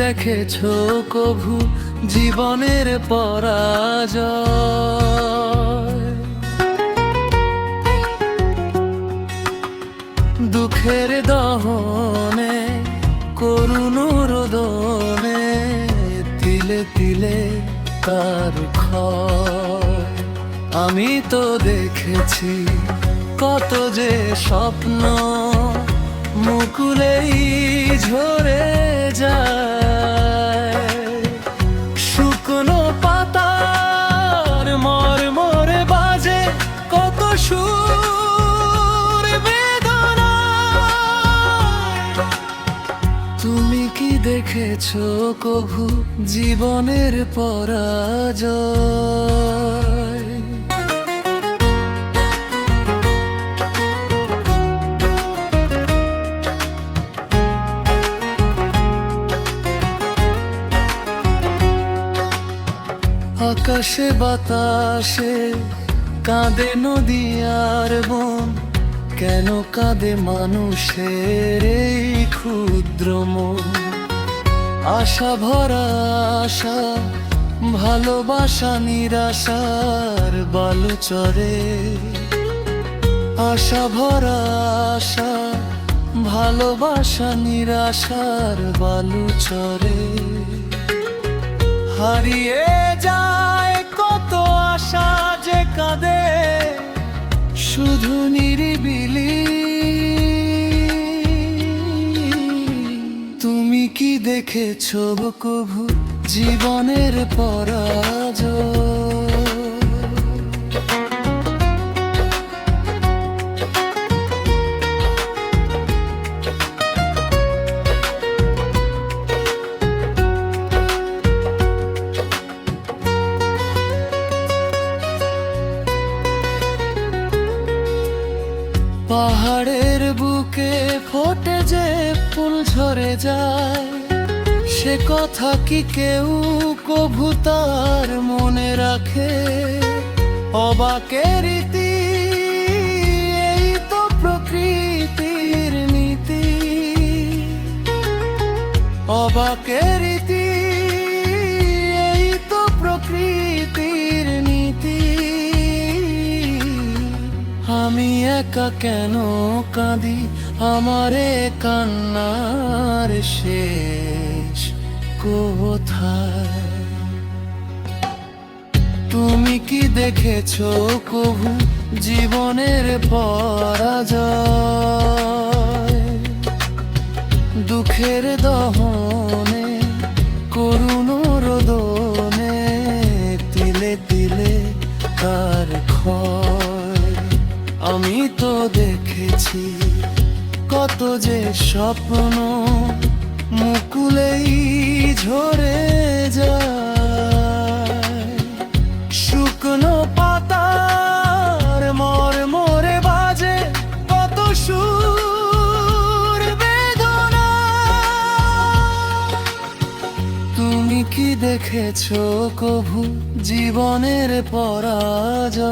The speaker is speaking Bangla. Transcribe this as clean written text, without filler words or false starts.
দেখেছো কভু জীবনের পরাজয়? দুঃখের দহনে করুণ রোদনে তিলে তিলে তার ক্ষয়। আমি তো দেখেছি কত যে স্বপ্ন মুকুলেই ঝরে যায়। শুকনো পাতার মরমরে বাজে কত সুর বেদনা। তুমি কি দেখেছো কভু জীবনের পরাজয়? আকাশে বাতাসে কাঁদে নদী আর বন, কেন কাঁদে মানুষের এই ক্ষুদ্র মন? আশা ভরা আশা, ভালোবাসা নিরাশার বালুচরে। আশা ভরা আশা, ভালোবাসা নিরাশার বালুচরে। হারিয়ে যায় কত আশা যে কাঁদে শুধু নিরিবিলি। তুমি কি দেখেছো কভু জীবনের পরাজয়? পাহাড়ের বুকে ফোটে যে ফুল ঝরে যায়, সে কথা কি কেউ কভু তার মনে রাখে? অবাকের রীতি, এই তো প্রকৃতির নীতি। অবাকের রীতি, এই তো প্রকৃতির নীতি। আমি একা কেন কাঁদি, আমারে কান্নার শেষ কোথায়? তুমি কি দেখেছো কভু জীবনের পরাজয়? দুঃখের দহনে করুণ রোদনে তিলে তিলে তার ক্ষয়। আমি তো দেখেছি কত যে স্বপ্ন মুকুলেই ঝরে যায়। শুকনো পাতার মরমরে বাজে কত সুর বেদনা। তুমি কি দেখেছো কভু জীবনের পরাজয়?